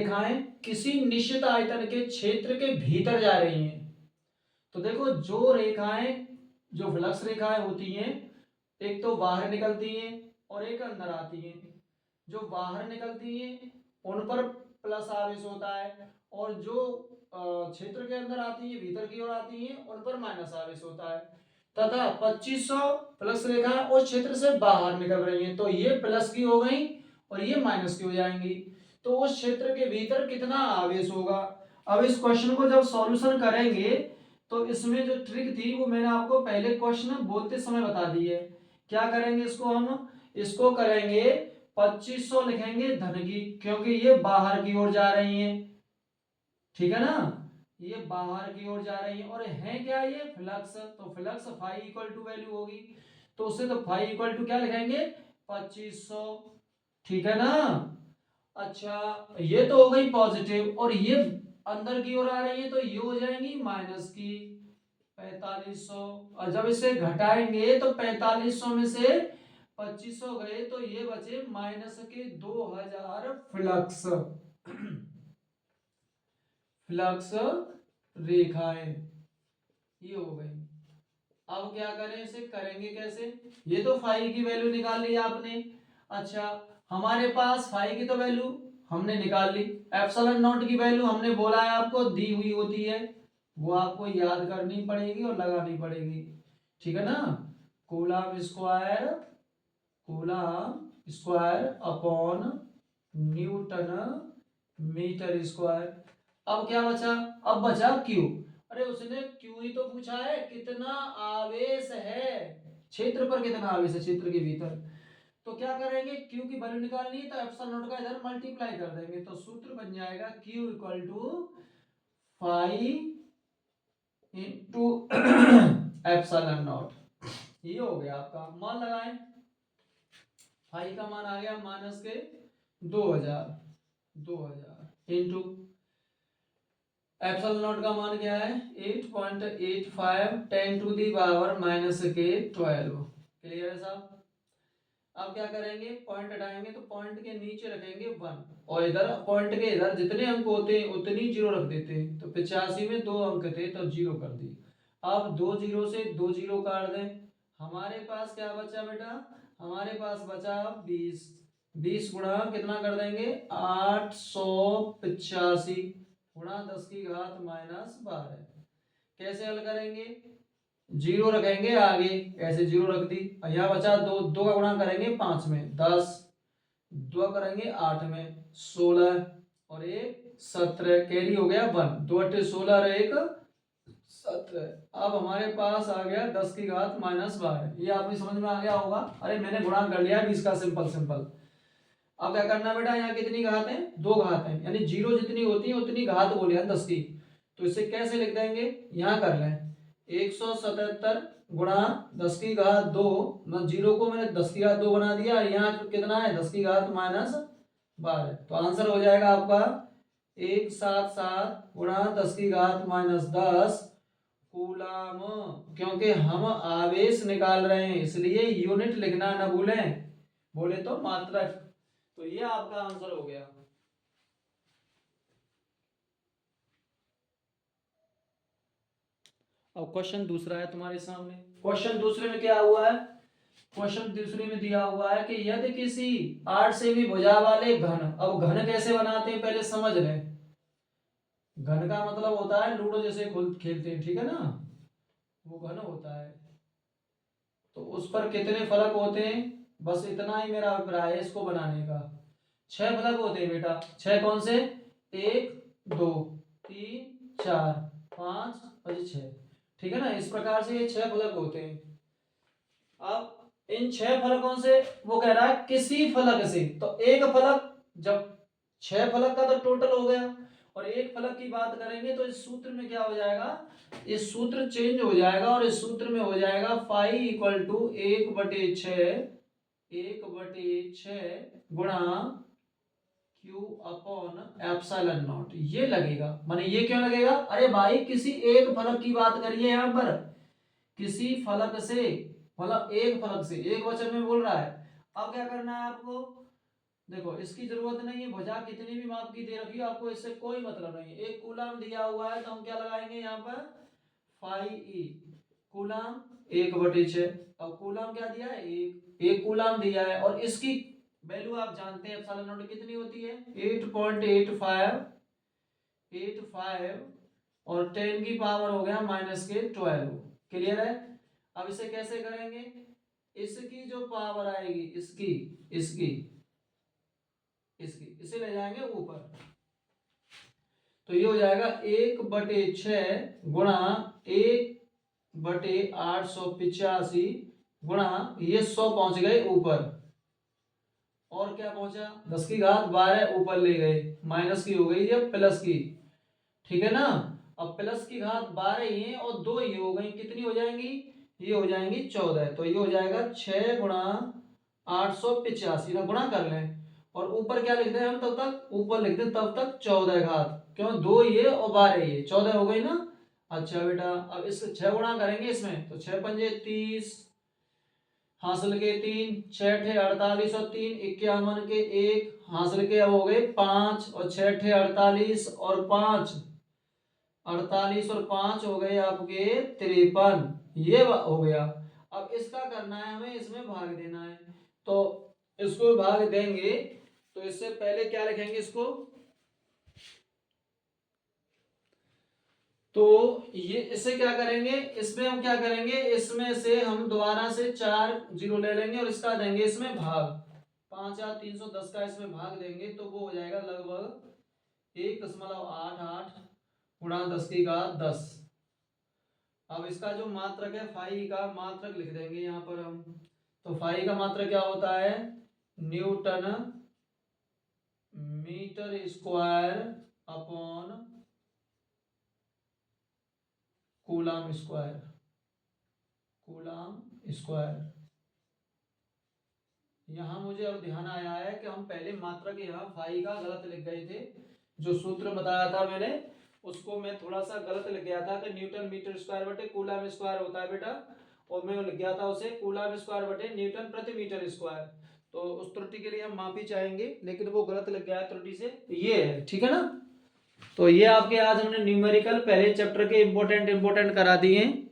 रेखाएं किसी निश्चित आयतन के क्षेत्र के भीतर जा रही हैं। तो देखो जो रेखाएं, जो फ्लक्स रेखाएं होती हैं, एक तो बाहर निकलती हैं और एक अंदर आती हैं। जो बाहर निकलती हैं उन पर प्लस आवेश होता है, और जो क्षेत्र के अंदर आती है, भीतर की ओर आती हैं, उन पर माइनस आवेश होता है। तथा 2500 प्लस रेखा उस क्षेत्र से बाहर निकल रही हैं, तो ये प्लस की हो गई और ये माइनस की हो जाएंगी। तो उस क्षेत्र के भीतर कितना आवेश होगा। अब इस क्वेश्चन को जब सॉल्यूशन करेंगे तो इसमें जो ट्रिक थी वो मैंने आपको पहले क्वेश्चन बोलते समय बता दी है। क्या करेंगे इसको, हम इसको करेंगे 2500 लिखेंगे धन की, क्योंकि ये बाहर की ओर जा रही हैं, ठीक है ना, ये बाहर की ओर जा रही है। और है क्या, ये फ्लक्स, तो flux phi equal to value होगी, तो उससे तो फाई इक्वल टू क्या लिखेंगे 2500, ठीक है ना। अच्छा ये तो हो गई पॉजिटिव, और ये अंदर की ओर आ रही है तो ये हो जाएंगी माइनस की 4500। और जब इसे घटाएंगे तो 4500 में से 2500 गए तो ये बचे माइनस के 2000 फ्लक्स फ्लक्स रेखाएं, ये हो गई। अब क्या करें, इसे करेंगे कैसे, ये तो फाई की वैल्यू निकाल ली आपने। अच्छा हमारे पास फाई की तो वैल्यू हमने निकाल ली, एप्सिलॉन नॉट की वैल्यू हमने बोला है आपको दी हुई होती है, वो आपको याद करनी पड़ेगी और लगानी पड़ेगी, ठीक है ना। Coulomb square, coulomb square upon newton metre square. अब क्या बचा, अब बचा क्यू। अरे उसने क्यू ही तो पूछा है, कितना आवेश है, क्षेत्र पर कितना आवेश है क्षेत्र के भीतर। तो क्या करेंगे, क्यू की वैल्यू निकालनी है तो एप्सिलॉन नॉट का इधर मल्टीप्लाई कर देंगे, तो सूत्र बन जाएगा Q equal to five into epsilon naught. ये हो गया आपका, मान लगाएं, फाइव का मान आ गया माइनस के 2000 इंटू एप्सिलॉन नॉट का मान क्या है 8.85 10 टू दी पावर माइनस के 12। क्लियर है साहब। अब क्या करेंगे, पॉइंट हटाएंगे तो पॉइंट के नीचे रखेंगे 1, और इधर पॉइंट के इधर जितने अंक होते हैं उतनी जीरो रख देते हैं। तो 85 में 2 अंक थे तो जीरो कर दिए। अब 2 जीरो से 2 जीरो काट दें, हमारे पास क्या बचा बेटा, हमारे पास बचा 20। 20 गुणा कितना कर देंगे 885 गुणा 10 की घात माइनस 12। कैसे हल करेंगे, जीरो रखेंगे आगे, ऐसे जीरो रख दी, यहाँ बचा 2, 2 का गुणा करेंगे 5 में 10, 2 करेंगे 8 में 16, और एक 17, कैरी हो गया 1, 2 अट्ठे 16 और एक 17। अब हमारे पास आ गया 10 की घात माइनस 12। ये आपकी समझ में आ गया होगा। अरे मैंने गुणा कर लिया 20 का, सिंपल सिंपल। अब क्या करना बेटा, यहाँ कितनी घात है, 2 घात है, यानी जीरो जितनी होती है उतनी घात बोले हैं 10 की। तो इसे कैसे लिख देंगे, यहाँ कर लें 177 गुणा 10 की घात 2, मैं जीरो को मैंने 10 की घात 2 बना दिया, यहाँ कितना है 10 की घात माइनस 12। तो आंसर हो जाएगा आपका 177 गुणा 10 की घात माइनस 10 कूलम। क्योंकि हम आवेश निकाल रहे हैं इसलिए यूनिट लिखना ना भूलें, बोले तो मात्रक। तो ये आपका आंसर हो गया। अब क्वेश्चन दूसरा है तुम्हारे सामने। क्वेश्चन दूसरे में क्या हुआ है, क्वेश्चन दूसरे में दिया हुआ है कि यदि किसी 8 से भी भुजा वाले घन, अब घन कैसे बनाते हैं पहले समझ लें। घन का मतलब होता है लूडो जैसे खेलते हैं, ठीक है ना, वो घन होता है। तो उस पर कितने फलक होते हैं, बस इतना ही मेरा अभिप्राय है इसको बनाने का। 6 फलक होते हैं बेटा, 6 कौन से, 1 2 3 4 5 और 6, ठीक है ना। इस प्रकार से ये 6 फलक होते हैं। अब इन 6 फलकों से वो कह रहा है किसी फलक से, तो एक फलक, जब 6 फलक का तो टोटल हो गया, और एक फलक की बात करेंगे तो इस सूत्र में क्या हो जाएगा, इस सूत्र चेंज हो जाएगा, और इस सूत्र में हो जाएगा फाई इक्वल टू 1/6 गुणा क्यू अपॉन एप्सिलॉन नॉट। ये लगेगा, माने ये क्यों लगेगा, अरे भाई किसी एक फलक की बात करिए यहाँ पर, किसी फलक से, मतलब एक फलक से, एक वचन में बोल रहा है। अब क्या करना है आपको, देखो इसकी जरूरत नहीं है, भुजा कितनी भी माप की दे रखी हो आपको इससे कोई मतलब नहीं है। एक कूलम दिया हुआ है तो हम क्या लगाएंगे यहाँ पर, फाइव ई, कूलम 1/6। अब कूलम क्या दिया है, एक कूलम दिया है और इसकी वैल्यू आप जानते हैं एप्सिलॉन नॉट कितनी होती है, 8.85 और 10 की पावर हो गया -12। क्लियर है। अब इसे कैसे करेंगे, इसकी जो पावर आएगी इसकी इसकी इसकी इसे ले जाएंगे ऊपर, तो ये हो जाएगा 1/6 गुणा 1/885 गुणा ये 100 पहुंच गए ऊपर, और क्या पहुंचा 10 की घात 12 ऊपर ले गए, माइनस की हो गई या प्लस की, ठीक है ना। अब प्लस की घात 12 ही है और 2 ये हो गई, कितनी हो जाएंगी, ये हो जाएंगी 14। तो ये हो जाएगा 6 गुणा 885 ना, गुणा कर लें और ऊपर क्या लिखते हैं हम, तब तक ऊपर लिखते हैं तब तक 14 घात, क्यों 2 ये और 12 ये 14 हो गई ना। अच्छा बेटा अब इससे 6 गुणा करेंगे इसमें, तो 6 पंजे 30, हासिल के 3, 6 ठे 48 और 3 51 के 1, हासिल के अब हो गए 5 और 6 ठे 48 और 5 48 और 5 हो गए आपके 53, ये हो गया। अब इसका करना है हमें, इसमें भाग देना है, तो इसको भाग देंगे तो इससे पहले क्या लिखेंगे इसको, तो ये इससे क्या करेंगे, इसमें हम क्या करेंगे, इसमें से हम दोबारा से 4 जीरो ले लेंगे और इसका देंगे इसमें भाग, 5,310 का इसमें भाग देंगे तो वो हो जाएगा लगभग 1.88 गुणा 10 की घात 10। अब इसका जो मात्रक है फाई का मात्रक लिख देंगे यहाँ पर हम, तो फाई का मात्रक क्या होता है, newton metre square upon coulomb square, coulomb square. यहाँ मुझे अब ध्यान आया है कि हम पहले मात्रक यहाँ फाई का गलत लिख गए थे, जो सूत्र बताया था मैंने उसको मैं थोड़ा सा गलत लिख गया था कि न्यूटन मीटर स्क्वायर बटे कूलम स्क्वायर होता है बेटा, और मैं लिख गया था उसे कूलम स्क्वायर बटे न्यूटन प्रति मीटर स्क्वायर। तो उस त्रुटि के लिए हम माफी चाहेंगे, लेकिन वो गलत लग गया त्रुटि से, ये है ठीक है ना। तो ये आपके आज हमने न्यूमेरिकल पहले चैप्टर के इंपॉर्टेंट करा दिए हैं।